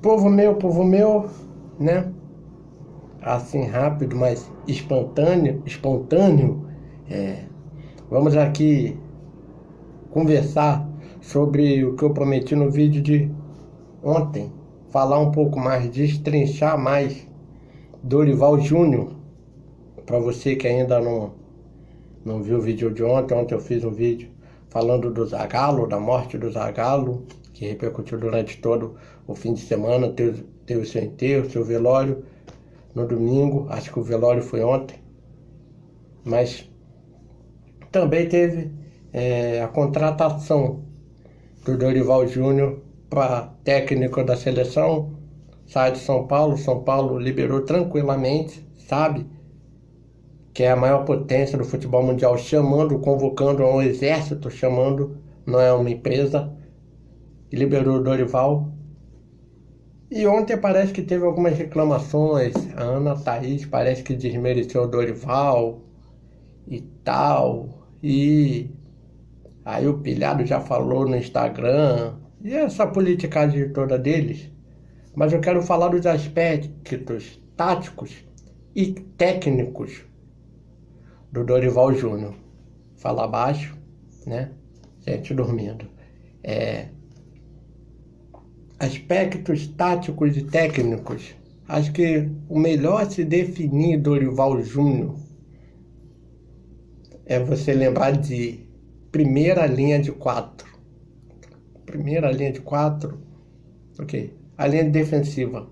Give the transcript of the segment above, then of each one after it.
Povo meu, né? Assim rápido, mas espontâneo. Vamos aqui conversar sobre o que eu prometi no vídeo de ontem. Falar um pouco mais, destrinchar mais Dorival Júnior. Para você que ainda não viu o vídeo de ontem. Ontem eu fiz um vídeo falando do Zagallo, da morte do Zagallo, que repercutiu durante todo o fim de semana. Teve o seu enterro, seu velório no domingo. Acho que o velório foi ontem. Mas também teve a contratação do Dorival Júnior para técnico da seleção. Sai de São Paulo liberou tranquilamente, sabe? Que é a maior potência do futebol mundial, convocando um exército, não é uma empresa, e liberou o Dorival. E ontem parece que teve algumas reclamações, a Ana Thaís parece que desmereceu o Dorival e tal, e aí o Pilhado já falou no Instagram, e essa politicagem toda deles. Mas eu quero falar dos aspectos táticos e técnicos do Dorival Júnior. Fala baixo, né? Gente dormindo. Aspectos táticos e técnicos. Acho que o melhor se definir Dorival Júnior é você lembrar de primeira linha de 4. Primeira linha de 4. Ok. A linha defensiva.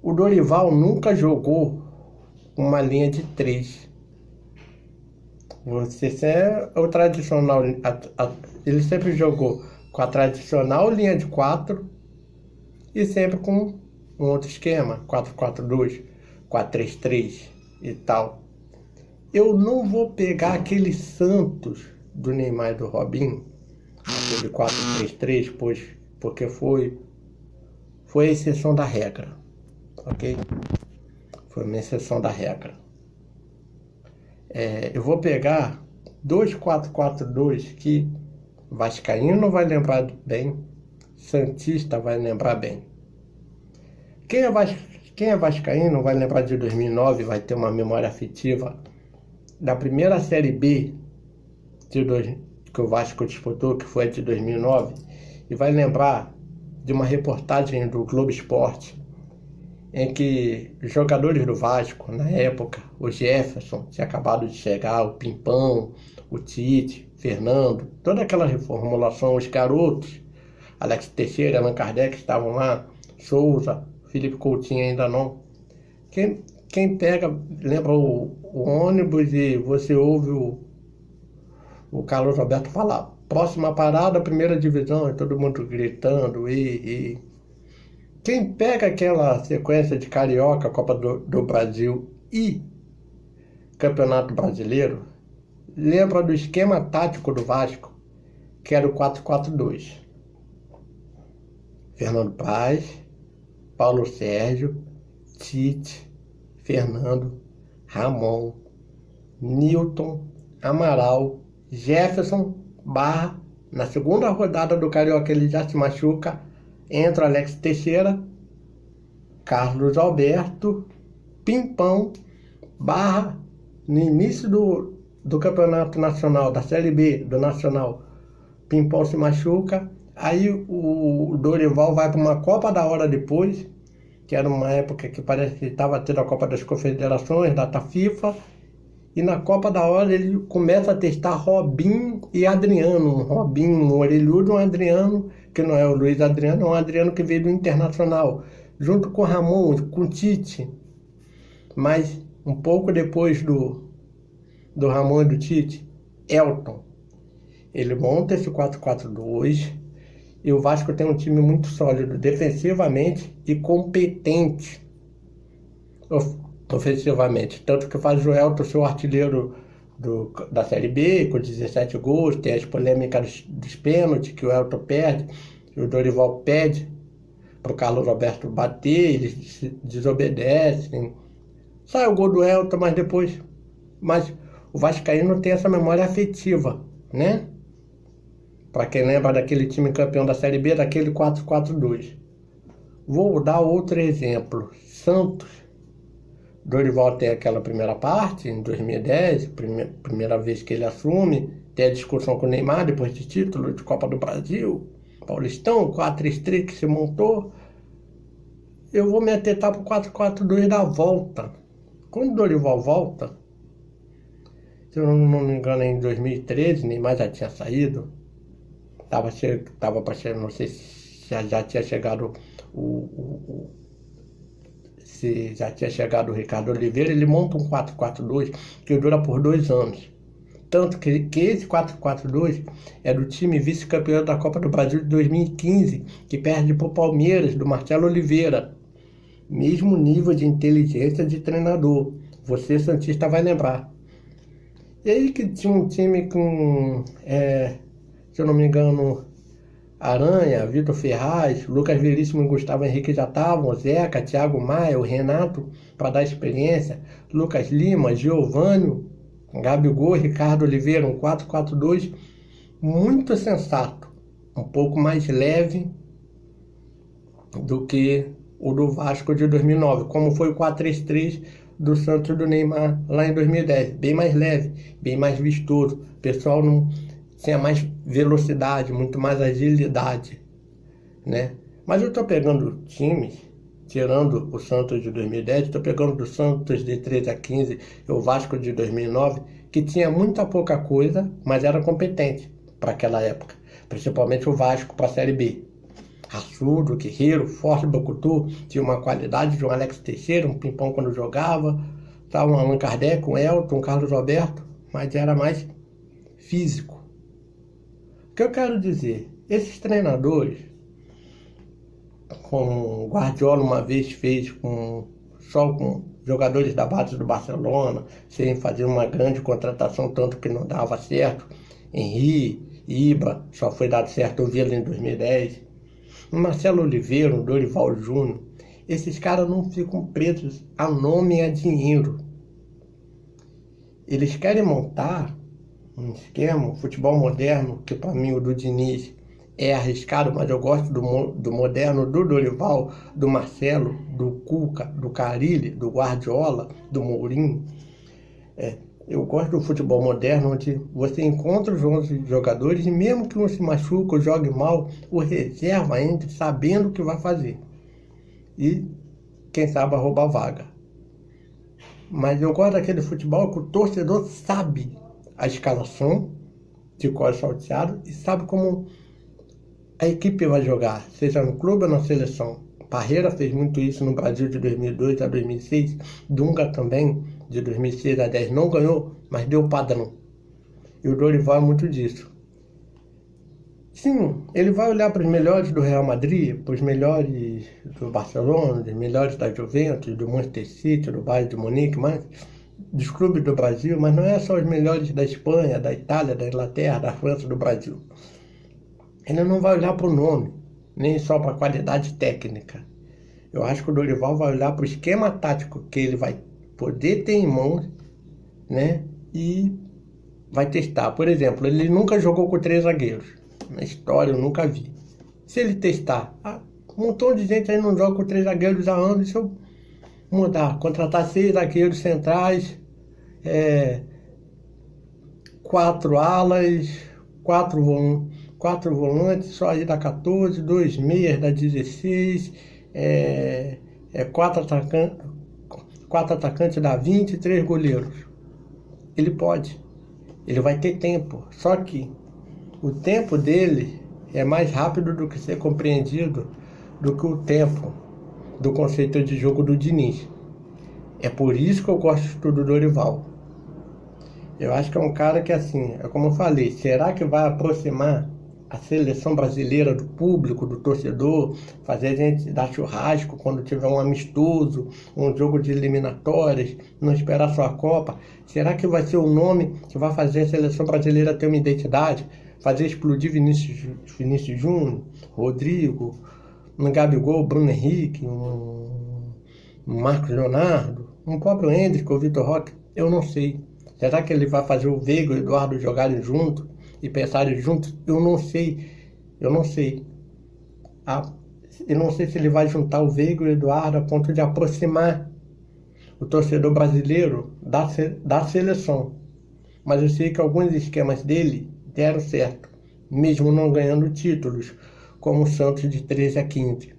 O Dorival nunca jogou uma linha de 3. Você é o tradicional. Ele sempre jogou com a tradicional linha de 4 e sempre com um outro esquema, 4-4-2, 4-3-3 e tal. Eu não vou pegar aquele Santos do Neymar e do Robinho, aquele 4-3-3, porque foi a exceção da regra, ok? Foi uma exceção da regra. Eu vou pegar 2-4-4-2 que vascaíno vai lembrar bem, santista vai lembrar bem. Quem é vascaíno vai lembrar de 2009, vai ter uma memória afetiva da primeira Série B que o Vasco disputou, que foi a de 2009, e vai lembrar de uma reportagem do Globo Esporte em que os jogadores do Vasco, na época, o Jefferson tinha acabado de chegar, o Pimpão, o Tite, Fernando, toda aquela reformulação, os garotos, Alex Teixeira, Allan Kardec estavam lá, Souza, Felipe Coutinho ainda não. Quem pega, lembra o ônibus e você ouve o Carlos Alberto falar, próxima parada, primeira divisão, e todo mundo gritando, e quem pega aquela sequência de Carioca, Copa do Brasil e Campeonato Brasileiro, lembra do esquema tático do Vasco, que era o 4-4-2. Fernando Praz, Paulo Sérgio, Tite, Fernando, Ramon, Nilton, Amaral, Jefferson, Barra. Na segunda rodada do Carioca ele já se machuca. Entra Alex Teixeira, Carlos Alberto, Pimpão, Barra. No início do Campeonato Nacional, da Série B do Nacional, Pimpão se machuca. Aí o Dorival vai para uma Copa da Hora depois, que era uma época que parece que estava tendo a Copa das Confederações, data FIFA. E na Copa da Hora ele começa a testar Robinho e Adriano. Um Robinho, um orelhudo, um Adriano, que não é o Luiz Adriano, é um Adriano que veio do Internacional, junto com o Ramon, com o Tite. Mas um pouco depois do Ramon e do Tite, Elton. Ele monta esse 4-4-2 e o Vasco tem um time muito sólido defensivamente e competente ofensivamente, tanto que faz o Elton ser o artilheiro da Série B, com 17 gols, tem as polêmicas dos pênaltis, que o Elton perde, e o Dorival pede para o Carlos Alberto bater, eles desobedecem, sai o gol do Elton, mas o vascaíno tem essa memória afetiva né? Para quem lembra daquele time campeão da Série B, daquele 4-4-2. Vou dar outro exemplo. Santos. Dorival tem aquela primeira parte, em 2010, primeira vez que ele assume, tem a discussão com o Neymar depois de título de Copa do Brasil, Paulistão, 4-3-3 que se montou. Eu vou me atentar para o 4-4-2 da volta. Quando o Dorival volta, se eu não me engano, em 2013, Neymar já tinha saído, tava para chegar, não sei se já tinha chegado se já tinha chegado o Ricardo Oliveira, ele monta um 4-4-2 que dura por 2 anos. Tanto que esse 4-4-2 é do time vice-campeão da Copa do Brasil de 2015, que perde para o Palmeiras, do Marcelo Oliveira. Mesmo nível de inteligência de treinador. Você, santista, vai lembrar. E aí que tinha um time com, se eu não me engano, Aranha, Vitor Ferraz, Lucas Veríssimo e Gustavo Henrique já estavam, Zeca, Thiago Maia, o Renato, para dar experiência, Lucas Lima, Giovânio, Gabigol, Ricardo Oliveira, um 4-4-2 muito sensato, um pouco mais leve do que o do Vasco de 2009, como foi o 4-3-3 do Santos do Neymar lá em 2010, bem mais leve, bem mais vistoso, o pessoal não tinha mais velocidade, muito mais agilidade, né? Mas eu estou pegando times, tirando o Santos de 2010, estou pegando do Santos de 13 a 15 e o Vasco de 2009, que tinha muita pouca coisa, mas era competente para aquela época, principalmente o Vasco para a Série B. Raçudo, guerreiro, forte, bocutu, tinha uma qualidade de um Alex Teixeira, um Pimpão quando jogava, tava um Allan Kardec, um Elton, um Carlos Alberto, mas era mais físico. O que eu quero dizer, esses como o Guardiola uma vez fez só com jogadores da base do Barcelona, sem fazer uma grande contratação, tanto que não dava certo, Henry, Iba, só foi dado certo o Vila em 2010, Marcelo Oliveira, o Dorival Júnior, esses caras não ficam presos a nome e a dinheiro. Eles querem montar um esquema, um futebol moderno, que para mim o do Diniz é arriscado, mas eu gosto do moderno, do Dorival, do Marcelo, do Cuca, do Carille, do Guardiola, do Mourinho. Eu gosto do futebol moderno, onde você encontra os 11 jogadores e mesmo que um se machuque ou jogue mal, o reserva entre sabendo o que vai fazer. E quem sabe roubar a vaga. Mas eu gosto daquele futebol que o torcedor sabe a escalação de cor salteado e sabe como a equipe vai jogar, seja no clube ou na seleção. Parreira fez muito isso no Brasil de 2002 a 2006, Dunga também, de 2006 a 10, não ganhou, mas deu padrão. E o Dorival é muito disso. Sim, ele vai olhar para os melhores do Real Madrid, para os melhores do Barcelona, os melhores da Juventus, do Manchester City, do Bayern de Munique, mas dos clubes do Brasil, mas não é só os melhores da Espanha, da Itália, da Inglaterra, da França, do Brasil. Ele não vai olhar para o nome, nem só para a qualidade técnica. Eu acho que o Dorival vai olhar para o esquema tático que ele vai poder ter em mãos, né? E vai testar. Por exemplo, ele nunca jogou com 3 zagueiros. Na história eu nunca vi. Se ele testar, um montão de gente aí não joga com 3 zagueiros há anos, se eu mudar, contratar 6 zagueiros centrais, 4 alas, 4 volantes, só aí dá 14, 2 meias dá 16, 4 atacantes dá 20, 3 goleiros. Ele pode, ele vai ter tempo, só que o tempo dele é mais rápido do que ser compreendido do que o tempo do conceito de jogo do Diniz. É por isso que eu gosto do Dorival. Eu acho que é um cara que, assim, é como eu falei, será que vai aproximar a seleção brasileira do público, do torcedor, fazer a gente dar churrasco quando tiver um amistoso, um jogo de eliminatórias, não esperar só a Copa? Será que vai ser o nome que vai fazer a seleção brasileira ter uma identidade? Fazer explodir Vinícius Júnior, Rodrigo, um Gabigol, Bruno Henrique, um Marcos Leonardo, um próprio Endrick ou Vitor Roque? Eu não sei. Será que ele vai fazer o Veiga e o Eduardo jogarem junto? e pensarem juntos, eu não sei. Eu não sei se ele vai juntar o Veiga e o Eduardo a ponto de aproximar o torcedor brasileiro da seleção. Mas eu sei que alguns esquemas dele deram certo, mesmo não ganhando títulos, como o Santos de 13 a 15.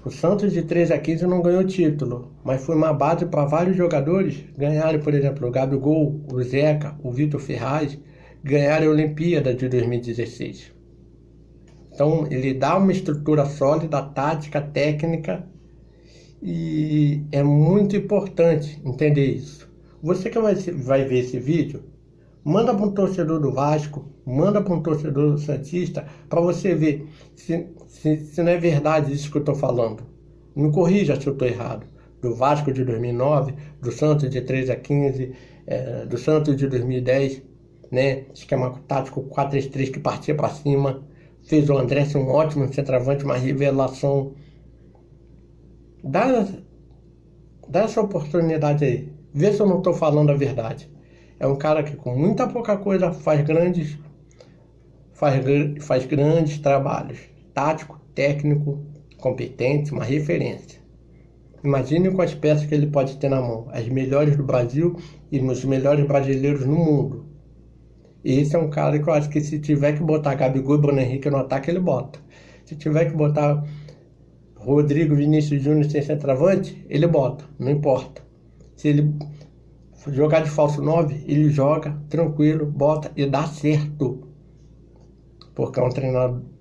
O Santos de 13 a 15 não ganhou título, mas foi uma base para vários jogadores ganharem, por exemplo, o Gabigol, o Zeca, o Vitor Ferraz, ganharem a Olimpíada de 2016. Então, ele dá uma estrutura sólida, tática, técnica, e é muito importante entender isso. Você que vai ver esse vídeo, manda para um torcedor do Vasco, manda para um torcedor do Santista, para você ver se não é verdade isso que eu estou falando. Me corrija se eu estou errado. Do Vasco de 2009, do Santos de 13 a 15, do Santos de 2010, né? Esquema tático 4-3-3 que partia para cima. Fez o André ser um ótimo centroavante, uma revelação. Dá essa oportunidade aí. Vê se eu não estou falando a verdade. É um cara que com muita pouca coisa faz grandes trabalhos. Tático, técnico, competente, uma referência. Imagine com as peças que ele pode ter na mão. As melhores do Brasil e os melhores brasileiros no mundo. E esse é um cara que eu acho que se tiver que botar Gabigol e Bruno Henrique no ataque, ele bota. Se tiver que botar Rodrigo, Vinícius Júnior sem centroavante, ele bota, não importa. Se ele jogar de falso 9, ele joga tranquilo, bota e dá certo. Porque é um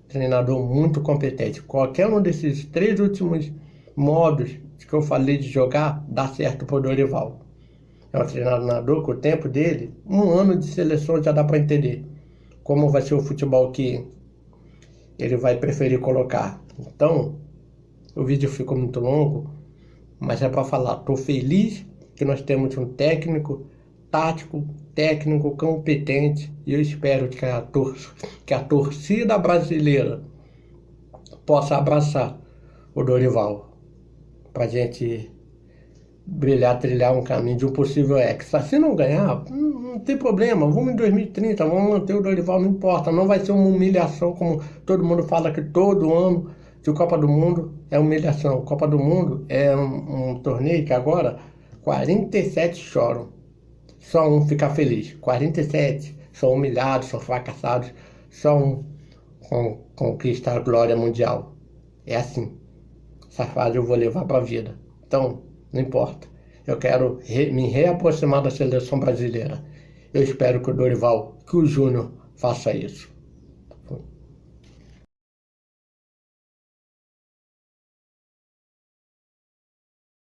treinador muito competente. Qualquer um desses 3 últimos modos que eu falei de jogar, dá certo pro Dorival. É um treinador com o tempo dele, 1 ano de seleção já dá para entender como vai ser o futebol que ele vai preferir colocar. Então, o vídeo ficou muito longo, mas é para falar, estou feliz que nós temos um técnico tático, técnico competente, e eu espero que a torcida brasileira possa abraçar o Dorival para a gente trilhar um caminho de um possível hexa. Se não ganhar, não tem problema, vamos em 2030, vamos manter o Dorival, não importa, não vai ser uma humilhação como todo mundo fala que todo ano de Copa do Mundo é humilhação. Copa do Mundo é um torneio que agora 47 choram, só um fica feliz, 47 são humilhados, são fracassados, só um conquista a glória mundial. É assim, essa fase eu vou levar para a vida. Então, não importa. Eu quero me reaproximar da seleção brasileira. Eu espero que o Dorival, que o Júnior faça isso.